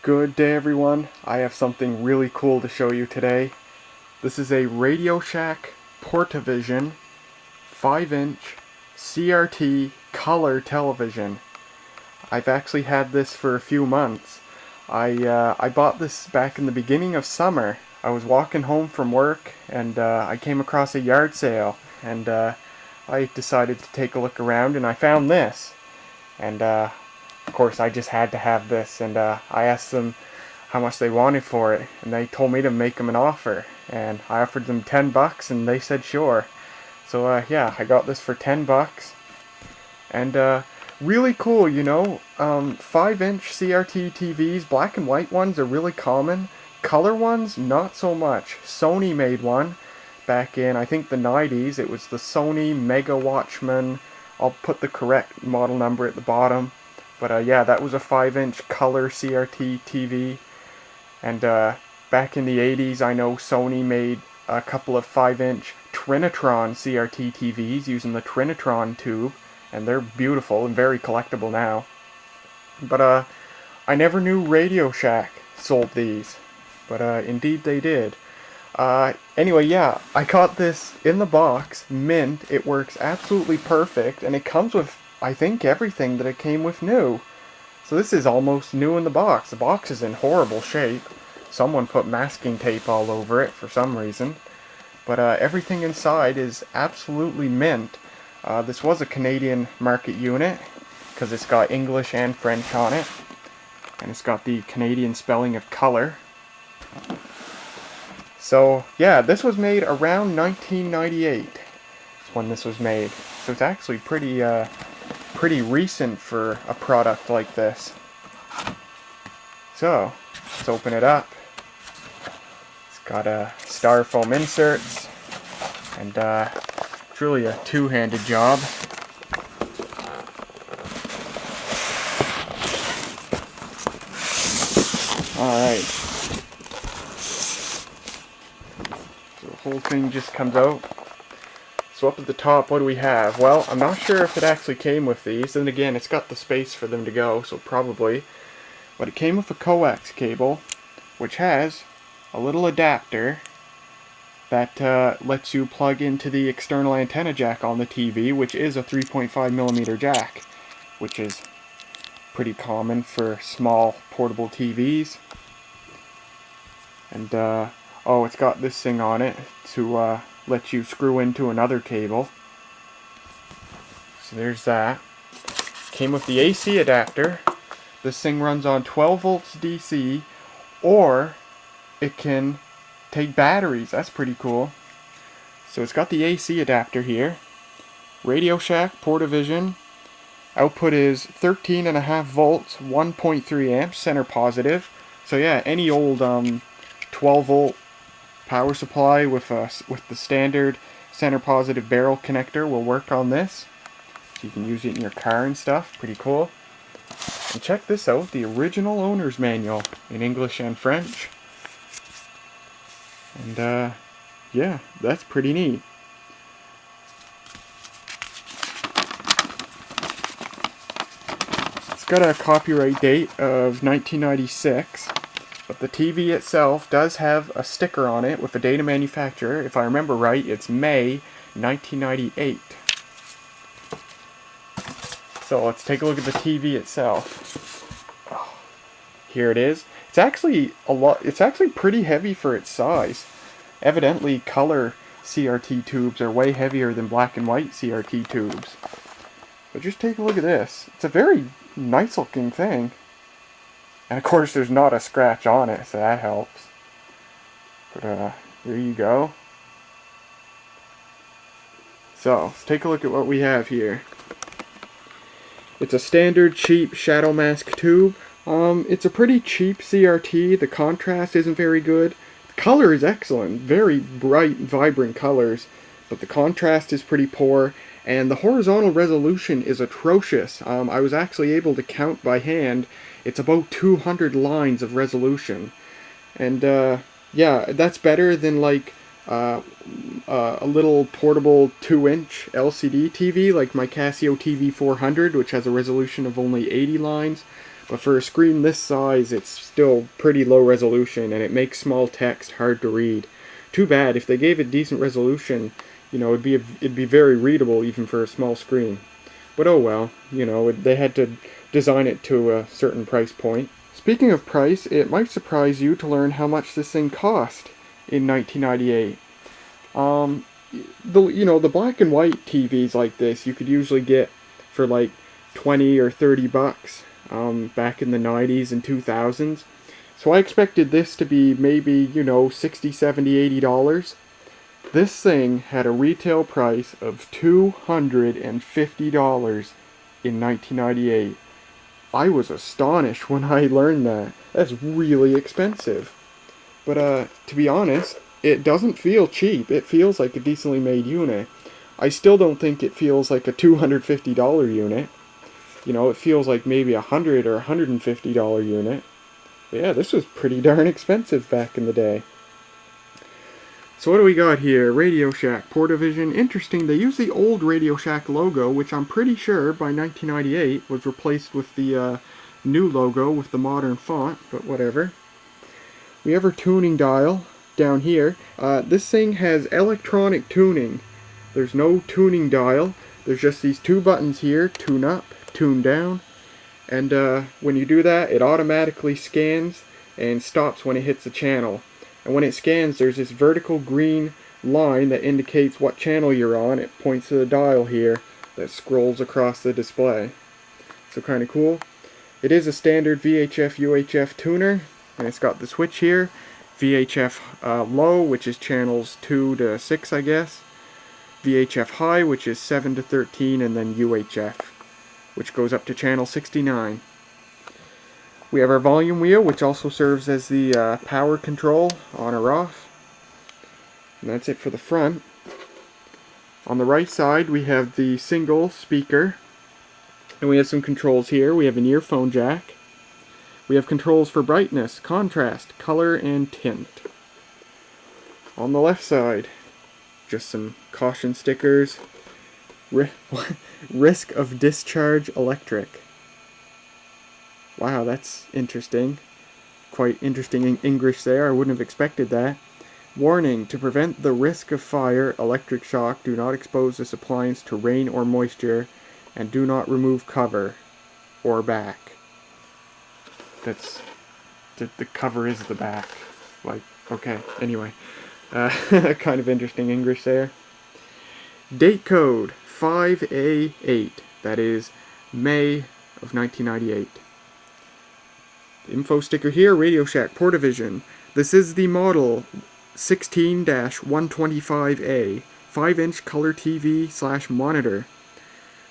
Good day everyone. I have something really cool to show you today. This is a Shack Portavision 5-inch CRT color television. I've actually had this for a few months. I bought this back in the beginning of summer. I was walking home from work and I came across a yard sale and I decided to take a look around and I found this. And of course I just had to have this, and I asked them how much they wanted for it, and they told me to make them an offer, and I offered them $10 and they said sure. So yeah, I got this for $10, and really cool, 5-inch CRT TVs, black and white ones are really common. Color ones, not so much. Sony made one back in, I think, the 90s. It was the Sony Mega Watchman. I'll put the correct model number at the bottom. But yeah, that was a 5-inch color CRT TV. And back in the 80s, I know Sony made a couple of 5-inch Trinitron CRT TVs using the Trinitron tube. And they're beautiful and very collectible now. But I never knew Radio Shack sold these. But indeed they did. Anyway, yeah, I got this in the box, mint. It works absolutely perfect, and it comes with, I think, everything that it came with new. So this is almost new in the box. The box is in horrible shape. Someone put masking tape all over it for some reason. But everything inside is absolutely mint. This was a Canadian market unit, because it's got English and French on it. And it's got the Canadian spelling of color. So yeah, this was made around 1998. That's when this was made. So it's actually pretty recent for a product like this. So let's open it up. It's got styrofoam inserts, and it's really a two-handed job. Alright. So the whole thing just comes out. So up at the top, what do we have? Well, I'm not sure if it actually came with these. And again, it's got the space for them to go, so probably. But it came with a coax cable, which has a little adapter that lets you plug into the external antenna jack on the TV, which is a 3.5mm jack, which is pretty common for small portable TVs. And oh, it's got this thing on it to let you screw into another cable. So there's that. Came with the AC adapter. This thing runs on 12 volts DC, or it can take batteries. That's pretty cool. So it's got the AC adapter here. Radio Shack Portavision. Output is 13.5 volts, 1.3 amps, center positive. So yeah, any old 12 volt power supply with the standard center positive barrel connector will work on this. So you can use it in your car and stuff. Pretty cool. And check this out, the original owner's manual in English and French. And yeah, that's pretty neat. It's got a copyright date of 1996. But the TV itself does have a sticker on it with a date of manufacture. If I remember right, it's May 1998. So let's take a look at the TV itself. Oh, here it is. It's actually pretty heavy for its size. Evidently, color CRT tubes are way heavier than black and white CRT tubes. But just take a look at this. It's a very nice looking thing. And of course there's not a scratch on it, so that helps. But there you go. So, let's take a look at what we have here. It's a standard cheap shadow mask tube. It's a pretty cheap CRT. The contrast isn't very good. The color is excellent. Very bright, vibrant colors. But the contrast is pretty poor. And the horizontal resolution is atrocious. I was actually able to count by hand. It's about 200 lines of resolution. And yeah, that's better than like a little portable 2-inch LCD TV like my Casio TV 400, which has a resolution of only 80 lines. But for a screen this size, it's still pretty low resolution, and it makes small text hard to read. Too bad. If they gave it decent resolution, you know, it'd be very readable even for a small screen. But oh well, you know, they had to design it to a certain price point. Speaking of price, it might surprise you to learn how much this thing cost in 1998. The black and white TVs like this you could usually get for like 20 or 30 bucks back in the 90s and 2000s. So I expected this to be maybe, you know, 60, 70, $80. This thing had a retail price of $250 in 1998. I was astonished when I learned that. That's really expensive. But to be honest, it doesn't feel cheap. It feels like a decently made unit. I still don't think it feels like a $250 unit. You know, it feels like maybe a $100 or $150 unit. But yeah, this was pretty darn expensive back in the day. So what do we got here? Radio Shack Portavision. Interesting, they use the old Radio Shack logo, which I'm pretty sure by 1998 was replaced with the new logo with the modern font, but whatever. We have our tuning dial down here. This thing has electronic tuning. There's no tuning dial. There's just these two buttons here, tune up, tune down. And when you do that, it automatically scans and stops when it hits a channel. And when it scans, there's this vertical green line that indicates what channel you're on. It points to the dial here that scrolls across the display. So kind of cool. It is a standard VHF UHF tuner, and it's got the switch here. VHF low, which is channels 2 to 6, I guess. VHF high, which is 7 to 13, and then UHF, which goes up to channel 69. We have our volume wheel, which also serves as the power control, on or off. And that's it for the front. On the right side, we have the single speaker. And we have some controls here. We have an earphone jack. We have controls for brightness, contrast, color, and tint. On the left side, just some caution stickers. Risk of discharge electric. Wow, that's interesting. Quite interesting in English there. I wouldn't have expected that. Warning, to prevent the risk of fire, electric shock, do not expose this appliance to rain or moisture, and do not remove cover or back. That's... the cover is the back. Like, okay, anyway. Kind of interesting English there. Date code 5A8. That is May of 1998. Info sticker here, Radio Shack Portavision. This is the model 16-125A, 5-inch color TV / monitor.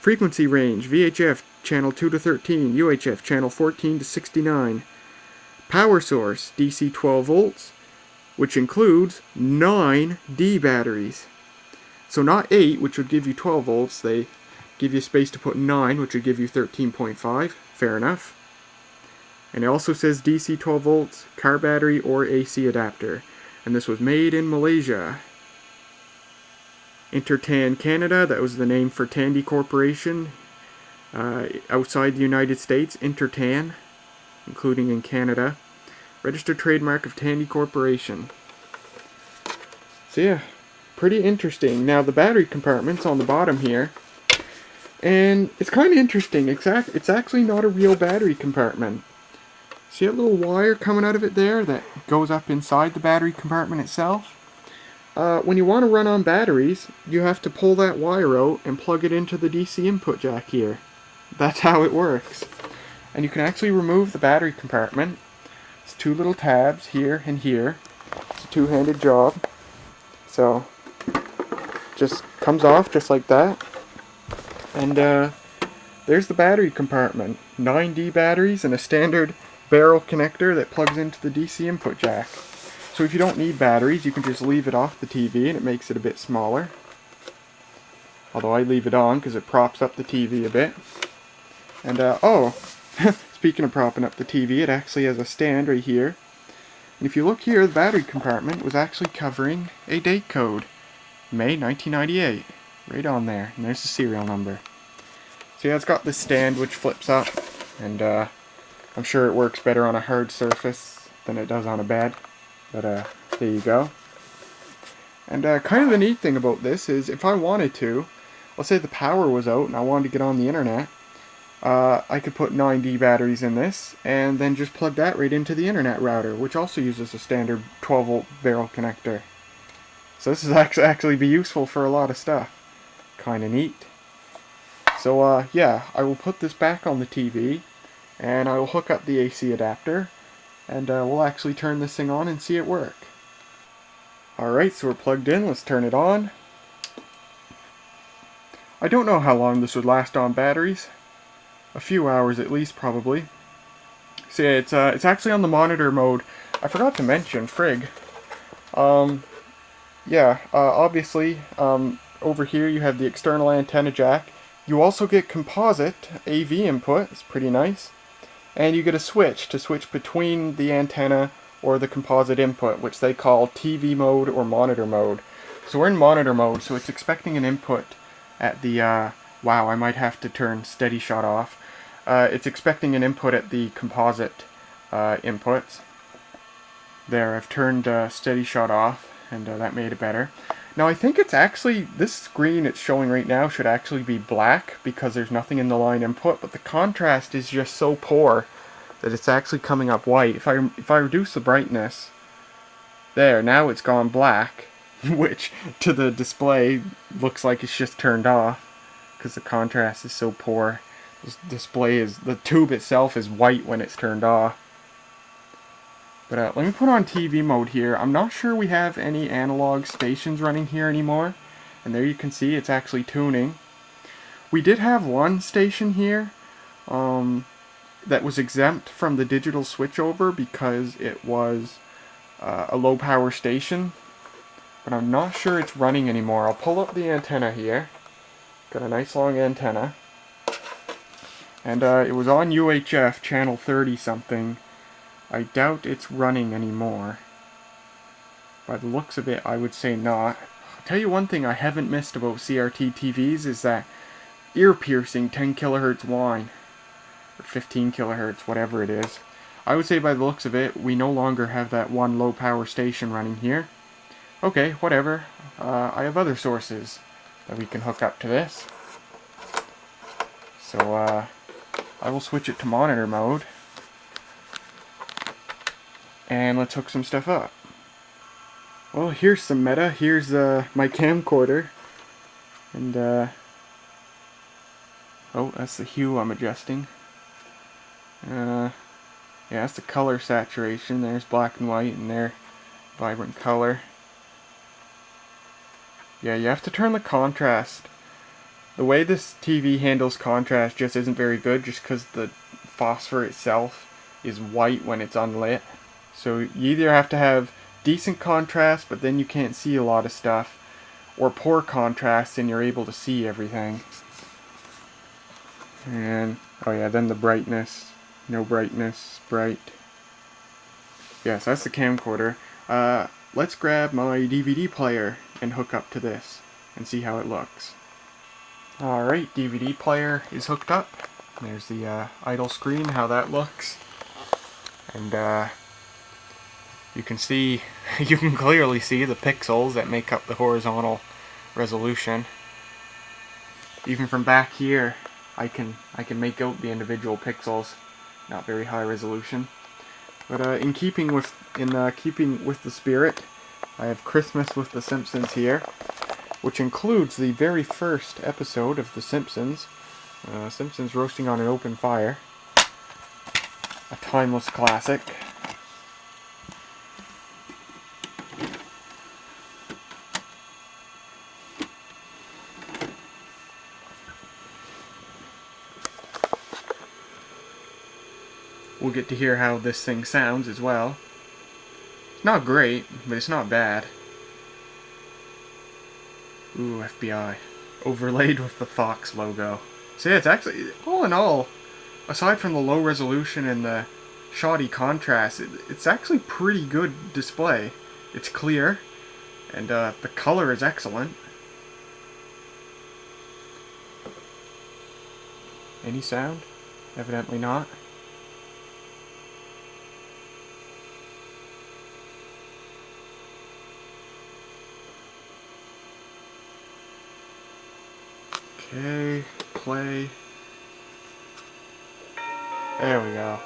Frequency range, VHF channel 2 to 13, UHF channel 14 to 69. Power source, DC 12 volts, which includes 9 D batteries. So not 8, which would give you 12 volts, they give you space to put 9, which would give you 13.5, fair enough. And it also says DC 12 volts, car battery, or AC adapter. And this was made in Malaysia. Intertan Canada, that was the name for Tandy Corporation. Outside the United States, Intertan, including in Canada. Registered trademark of Tandy Corporation. So yeah, pretty interesting. Now the battery compartment's on the bottom here. And it's kind of interesting. It's actually not a real battery compartment. See that little wire coming out of it there that goes up inside the battery compartment itself? When you want to run on batteries, you have to pull that wire out and plug it into the DC input jack here. That's how it works. And you can actually remove the battery compartment. It's two little tabs here and here. It's a two-handed job. So, just comes off just like that. And there's the battery compartment. 9D batteries and a standard barrel connector that plugs into the DC input jack. So if you don't need batteries, you can just leave it off the TV and it makes it a bit smaller. Although I leave it on because it props up the TV a bit. And speaking of propping up the TV, it actually has a stand right here. And if you look here, the battery compartment was actually covering a date code. May 1998. Right on there. And there's the serial number. So yeah, it's got this stand which flips up. And I'm sure it works better on a hard surface than it does on a bed. But there you go. And kind of the neat thing about this is if I wanted to, let's say the power was out and I wanted to get on the internet, I could put 9D batteries in this and then just plug that right into the internet router, which also uses a standard 12-volt barrel connector. So this is actually be useful for a lot of stuff. Kind of neat. So yeah, I will put this back on the TV and I will hook up the AC adapter and we'll actually turn this thing on and see it work. Alright, so we're plugged in, let's turn it on. I don't know how long this would last on batteries. A few hours at least, probably. So yeah, it's actually on the monitor mode. I forgot to mention, frig. Yeah, obviously, over here you have the external antenna jack. You also get composite AV input, it's pretty nice. And you get a switch to switch between the antenna or the composite input, which they call TV mode or monitor mode. So we're in monitor mode, so it's expecting an input at the, wow, I might have to turn steady shot off. It's expecting an input at the composite inputs. There, I've turned steady shot off, and that made it better. Now I think it's actually, this screen it's showing right now should actually be black because there's nothing in the line input, but the contrast is just so poor that it's actually coming up white. If I reduce the brightness, there, now it's gone black, which to the display looks like it's just turned off because the contrast is so poor. This display is, the tube itself is white when it's turned off. But let me put on TV mode here. I'm not sure we have any analog stations running here anymore. And there you can see it's actually tuning. We did have one station here that was exempt from the digital switchover because it was a low power station. But I'm not sure it's running anymore. I'll pull up the antenna here. Got a nice long antenna. And it was on UHF channel 30 something. I doubt it's running anymore. By the looks of it, I would say not. I'll tell you one thing I haven't missed about CRT TVs is that ear-piercing 10 kilohertz whine. Or 15 kilohertz, whatever it is. I would say by the looks of it, we no longer have that one low power station running here. Okay, whatever. I have other sources that we can hook up to this. So, I will switch it to monitor mode. And let's hook some stuff up. Well, here's some meta. Here's my camcorder. And, oh, that's the hue I'm adjusting. Yeah, that's the color saturation. There's black and white, and there, vibrant color. Yeah, you have to turn the contrast. The way this TV handles contrast just isn't very good, just because the phosphor itself is white when it's unlit. So you either have to have decent contrast, but then you can't see a lot of stuff, or poor contrast and you're able to see everything. And, oh yeah, then the brightness. No brightness, bright. Yes, that's the camcorder. Let's grab my DVD player and hook up to this and see how it looks. Alright, DVD player is hooked up. There's the idle screen, how that looks. And you can see, you can clearly see the pixels that make up the horizontal resolution. Even from back here, I can make out the individual pixels. Not very high resolution. But in keeping with the spirit, I have Christmas with the Simpsons here, which includes the very first episode of The Simpsons. Simpsons roasting on an open fire. A timeless classic. We'll get to hear how this thing sounds as well. It's not great, but it's not bad. Ooh, FBI. Overlaid with the Fox logo. So yeah, it's actually, all in all, aside from the low resolution and the shoddy contrast, it's actually pretty good display. It's clear, and the color is excellent. Any sound? Evidently not. Okay, play. There we go.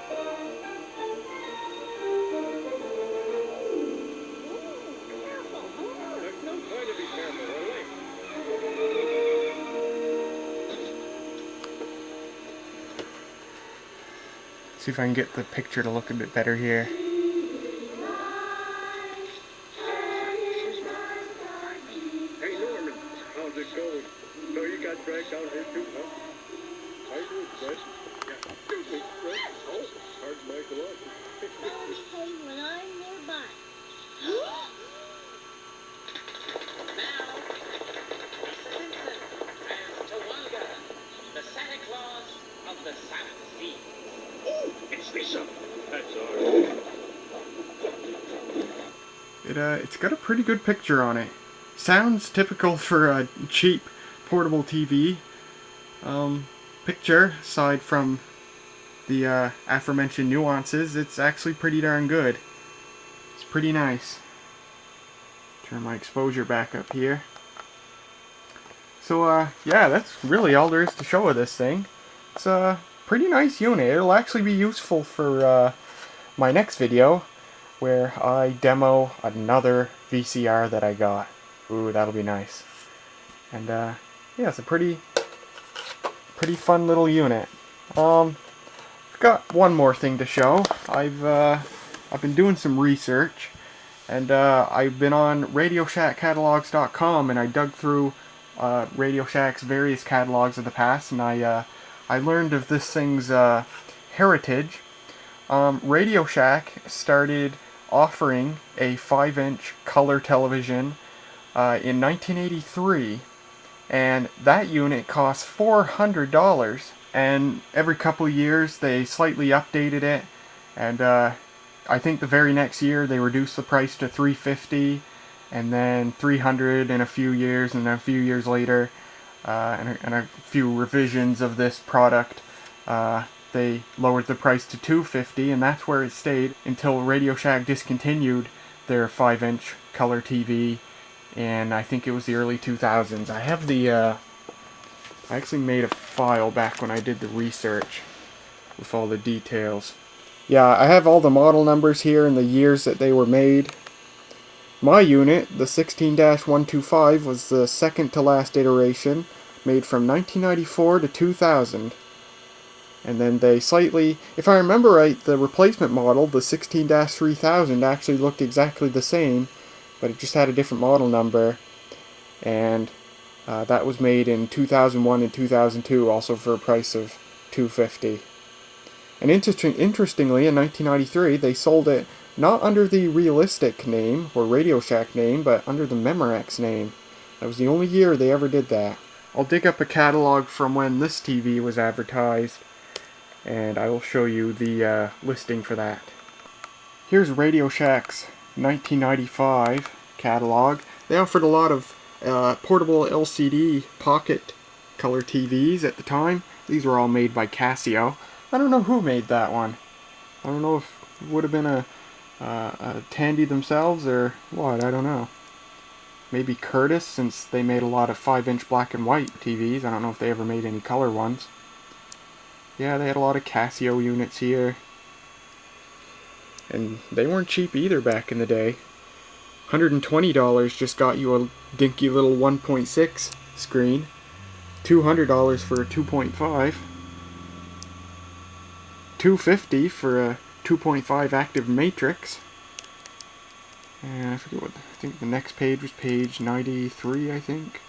See if I can get the picture to look a bit better here. Hey Norman, how's it going? So you got dragged out here too, huh? I do, Chris. Yeah, excuse me, Chris. Oh, hard to make a lot. Hey, when I'm nearby. Now, Lisa Simpson as Tawanga, the Santa Claus of the South Sea. Oh, it's Lisa. That's all right. It's got a pretty good picture on it. Sounds typical for a cheap portable TV. Picture, aside from the aforementioned nuances, it's actually pretty darn good. It's pretty nice. Turn my exposure back up here. So, yeah, that's really all there is to show of this thing. It's a pretty nice unit. It'll actually be useful for my next video, where I demo another VCR that I got. Ooh, that'll be nice. And, yeah, it's a pretty fun little unit. I've got one more thing to show. I've been doing some research, and I've been on RadioShackCatalogs.com, and I dug through Radio Shack's various catalogs of the past, and I learned of this thing's heritage. Radio Shack started offering a 5-inch color television in 1983, and that unit cost $400, and every couple of years they slightly updated it, and I think the very next year they reduced the price to $350, and then $300 in a few years, and then a few years later, and a few revisions of this product, they lowered the price to $250, and that's where it stayed until Radio Shack discontinued their 5-inch color TV, and I think it was the early 2000s. I have I actually made a file back when I did the research with all the details. Yeah, I have all the model numbers here and the years that they were made. My unit, the 16-125, was the second to last iteration, made from 1994 to 2000. And then they slightly, if I remember right, the replacement model, the 16-3000, actually looked exactly the same, but it just had a different model number. And that was made in 2001 and 2002, also for a price of $250. And interestingly, in 1993, they sold it not under the Realistic name, or Radio Shack name, but under the Memorex name. That was the only year they ever did that. I'll dig up a catalog from when this TV was advertised, and I will show you the listing for that. Here's Radio Shack's 1995 catalog. They offered a lot of portable LCD pocket color TVs at the time. These were all made by Casio. I don't know who made that one. I don't know if it would have been a Tandy themselves or what, I don't know. Maybe Curtis, since they made a lot of 5-inch black and white TVs. I don't know if they ever made any color ones. Yeah, they had a lot of Casio units here. And they weren't cheap either back in the day. $120 just got you a dinky little 1.6 screen. $200 for a 2.5. $250 for a 2.5 active matrix. And I forget what, I think the next page was page 93, I think.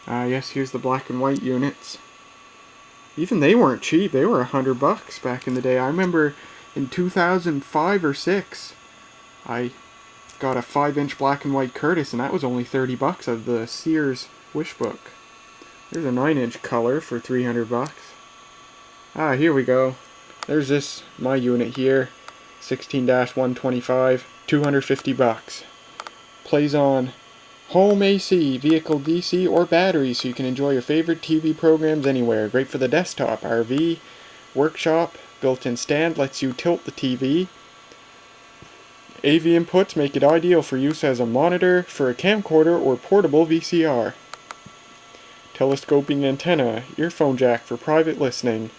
Yes, here's the black and white units. Even they weren't cheap. They were $100 back in the day. I remember in 2005 or 6, I got a 5-inch black and white Curtis, and that was only $30 of the Sears Wish Book. There's a 9-inch color for $300. Ah, here we go. There's this, my unit here, 16-125, $250. Plays on home AC, vehicle DC, or battery, so you can enjoy your favorite TV programs anywhere. Great for the desktop, RV, workshop, built-in stand, lets you tilt the TV. AV inputs make it ideal for use as a monitor for a camcorder or portable VCR. Telescoping antenna, earphone jack for private listening.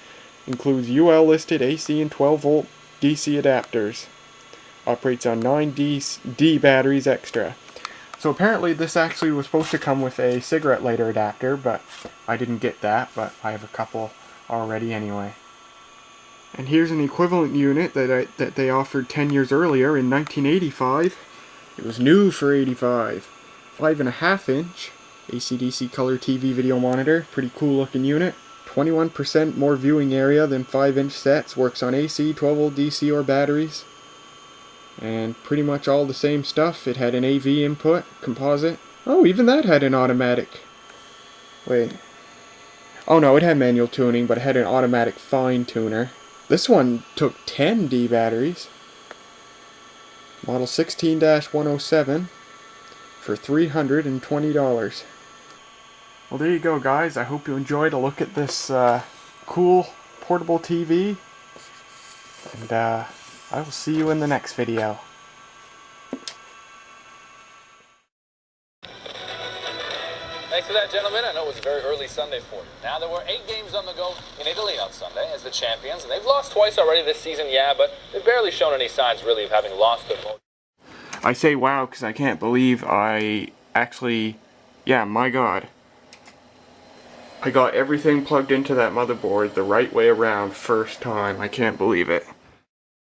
Includes UL listed AC and 12 volt DC adapters. Operates on 9D batteries extra. So apparently this actually was supposed to come with a cigarette lighter adapter, but I didn't get that, but I have a couple already anyway. And here's an equivalent unit that they offered 10 years earlier in 1985. It was new for 85. 5.5 inch AC/DC color TV video monitor. Pretty cool looking unit. 21% more viewing area than 5-inch sets. Works on AC, 12 volt DC or batteries. And pretty much all the same stuff. It had an AV input, composite. Oh, even that had an automatic. Wait. Oh no, it had manual tuning, but it had an automatic fine tuner. This one took 10 D batteries. Model 16-107 for $320. Well, there you go, guys. I hope you enjoyed a look at this cool portable TV. And I will see you in the next video. Thanks for that, gentlemen. I know it was a very early Sunday for you. Now, there were 8 games on the go in Italy on Sunday as the champions, and they've lost twice already this season, yeah, but they've barely shown any signs, really, of having lost their mojo. I say wow because I can't believe I actually, yeah, my god. I got everything plugged into that motherboard the right way around first time. I can't believe it.